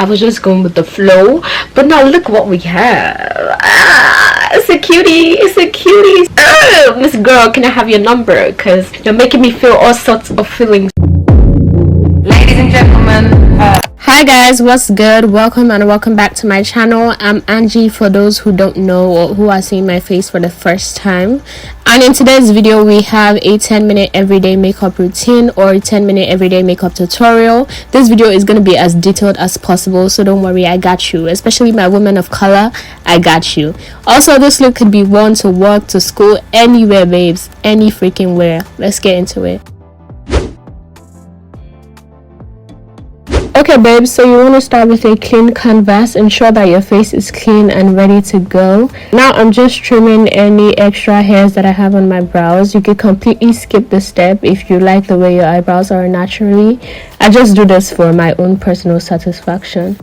I was just going with the flow, but now look what we have. It's a cutie, it's a cutie. Miss Girl, can I have your number? Because you're making me feel all sorts of feelings. Ladies and gentlemen, hi guys, what's good? Welcome back to my channel. I'm Angie, for those who don't know or who are seeing my face for the first time. And in today's video we have a 10-minute everyday makeup routine or 10-minute everyday makeup tutorial. This video is going to be as detailed as possible, so don't worry, I got you. Especially my women of color, I got you. Also, this look could be worn to work, to school, anywhere babes, any freaking where. Let's get into it. Okay babes, so you want to start with a clean canvas. Ensure that your face is clean and ready to go. Now I'm just trimming any extra hairs that I have on my brows. You could completely skip this step if you like the way your eyebrows are naturally. I just do this for my own personal satisfaction.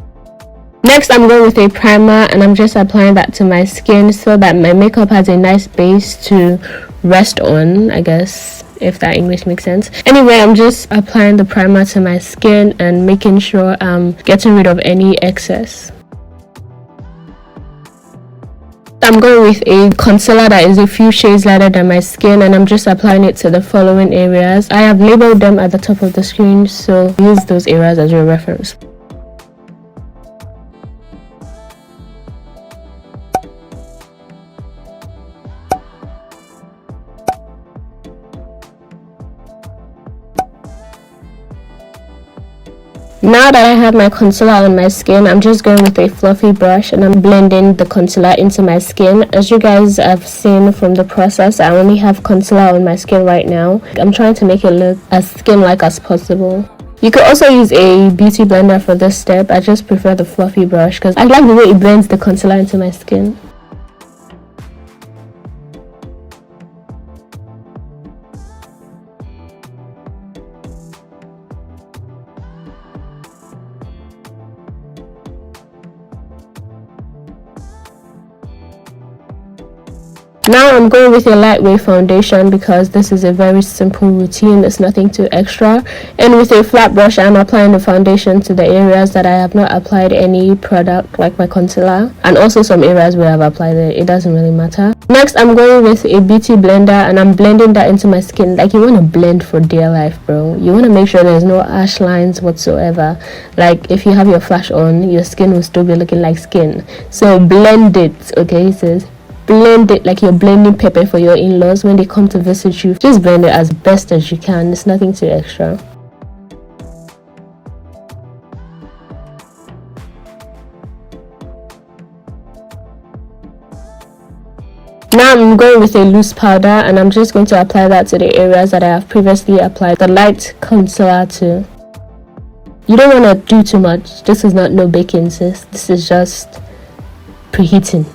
Next, I'm going with a primer and I'm just applying that to my skin so that my makeup has a nice base to rest on, I guess, if that English makes sense. Anyway, I'm just applying the primer to my skin and making sure I'm getting rid of any excess. I'm going with a concealer that is a few shades lighter than my skin, and I'm just applying it to the following areas. I have labeled them at the top of the screen, so use those areas as your reference. Now that I have my concealer on my skin, I'm just going with a fluffy brush and I'm blending the concealer into my skin. As you guys have seen from the process, I only have concealer on my skin right now. I'm trying to make it look as skin-like as possible. You could also use a beauty blender for this step. I just prefer the fluffy brush because I like the way it blends the concealer into my skin. Now I'm going with a lightweight foundation because this is a very simple routine. There's nothing too extra. And with a flat brush, I'm applying the foundation to the areas that I have not applied any product, like my concealer, and also some areas where I've applied it. It doesn't really matter. Next, I'm going with a beauty blender and I'm blending that into my skin. Like, you want to blend for dear life, bro. You want to make sure there's no harsh lines whatsoever. Like, if you have your flash on, your skin will still be looking like skin. So blend it, okay, sis? Blend it like you're blending pepper for your in-laws when they come to visit you. Just blend it as best as you can. There's nothing too extra. Now I'm going with a loose powder and I'm just going to apply that to the areas that I have previously applied the light concealer to. You don't want to do too much. This is not no baking, sis. This is just preheating.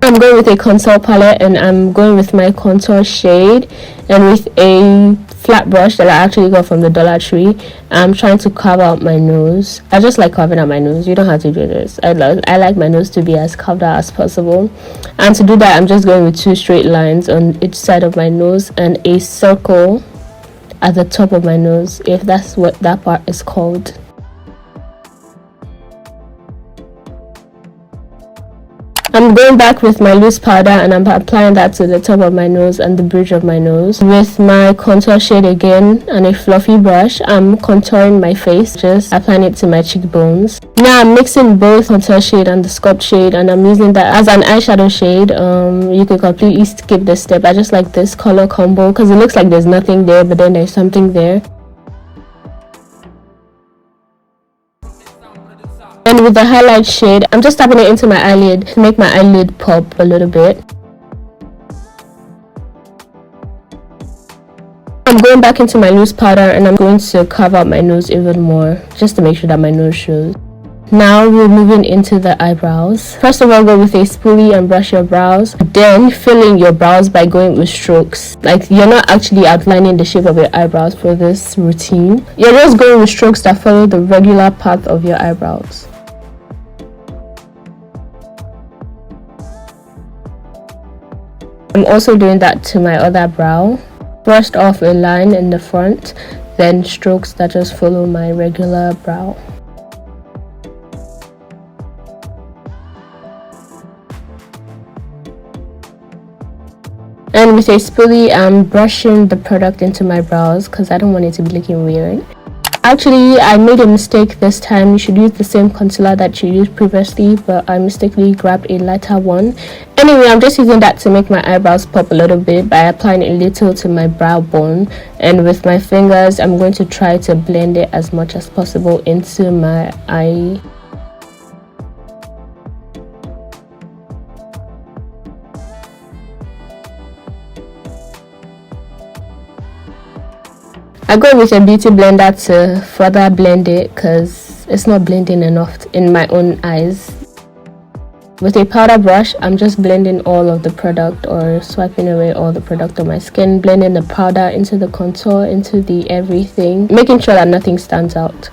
I'm going with a contour palette and I'm going with my contour shade, and with a flat brush that I actually got from the Dollar Tree, I'm trying to carve out my nose. I just like carving out my nose. You don't have to do this. I like my nose to be as carved out as possible, and to do that I'm just going with two straight lines on each side of my nose and a circle at the top of my nose, if that's what that part is called. I'm going back with my loose powder and I'm applying that to the top of my nose and the bridge of my nose. With my contour shade again and a fluffy brush, I'm contouring my face, just applying it to my cheekbones. Now I'm mixing both contour shade and the sculpt shade and I'm using that as an eyeshadow shade. You could completely skip this step. I just like this color combo because it looks like there's nothing there, but then there's something there. And with the highlight shade, I'm just tapping it into my eyelid to make my eyelid pop a little bit. I'm going back into my loose powder and I'm going to carve out my nose even more, just to make sure that my nose shows. Now we're moving into the eyebrows. First of all, go with a spoolie and brush your brows. Then fill in your brows by going with strokes. Like, you're not actually outlining the shape of your eyebrows for this routine. You're just going with strokes that follow the regular path of your eyebrows. I'm also doing that to my other brow. Brushed off a line in the front, thin strokes that just follow my regular brow. And with a spoolie, I'm brushing the product into my brows because I don't want it to be looking weird. Actually, I made a mistake this time. You should use the same concealer that you used previously, but I mistakenly grabbed a lighter one. Anyway, I'm just using that to make my eyebrows pop a little bit by applying a little to my brow bone. And with my fingers, I'm going to try to blend it as much as possible into my eye. I go with a beauty blender to further blend it because it's not blending enough in my own eyes. With a powder brush, I'm just blending all of the product or swiping away all the product on my skin, blending the powder into the contour, into the everything, making sure that nothing stands out.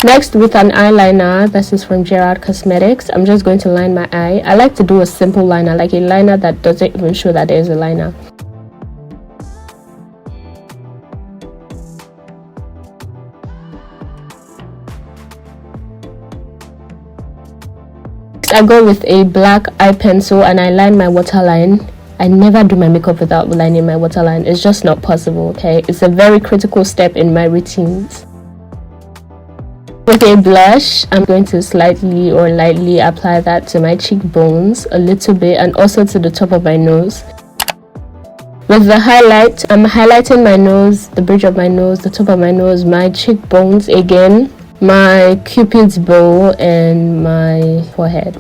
Next, with an eyeliner, this is from Gerard Cosmetics, I'm just going to line my eye. I like to do a simple liner, like a liner that doesn't even show that there's a liner. Next, I go with a black eye pencil and I line my waterline. I never do my makeup without lining my waterline. It's just not possible, okay? It's a very critical step in my routines. With a blush, I'm going to slightly or lightly apply that to my cheekbones a little bit and also to the top of my nose. With the highlight, I'm highlighting my nose, the bridge of my nose, the top of my nose, my cheekbones again, my cupid's bow, and my forehead.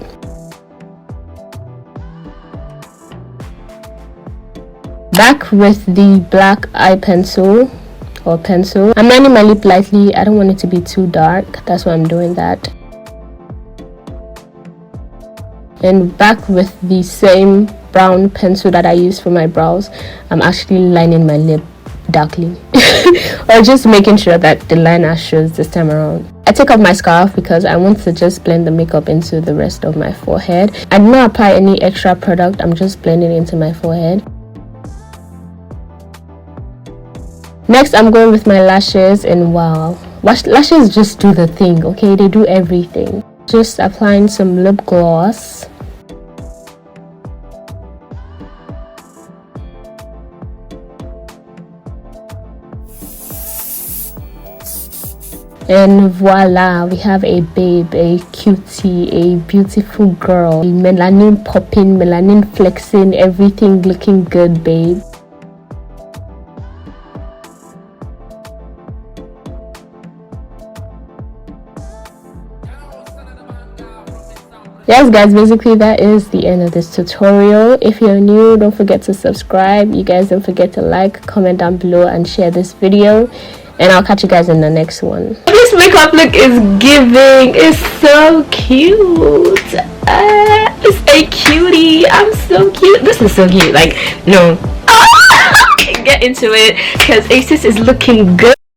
Back with the black eye pencil. I'm lining my lip lightly. I don't want it to be too dark. That's why I'm doing that. And back with the same brown pencil that I used for my brows, I'm actually lining my lip darkly. Or just making sure that the liner shows this time around. I take off my scarf because I want to just blend the makeup into the rest of my forehead. I do not apply any extra product. I'm just blending it into my forehead. Next, I'm going with my lashes, and wow, lashes just do the thing, okay? They do everything. Just applying some lip gloss. And voila, we have a babe, a cutie, a beautiful girl. Melanin popping, melanin flexing, everything looking good, babe. Yes guys, basically that is the end of this tutorial. If you're new, don't forget to subscribe. You guys don't forget to like, comment down below, and share this video, and I'll catch you guys in the next one. This makeup look is giving. It's so cute. It's a cutie. I'm so cute. This is so cute. Like, no. Get into it because Aces is looking good.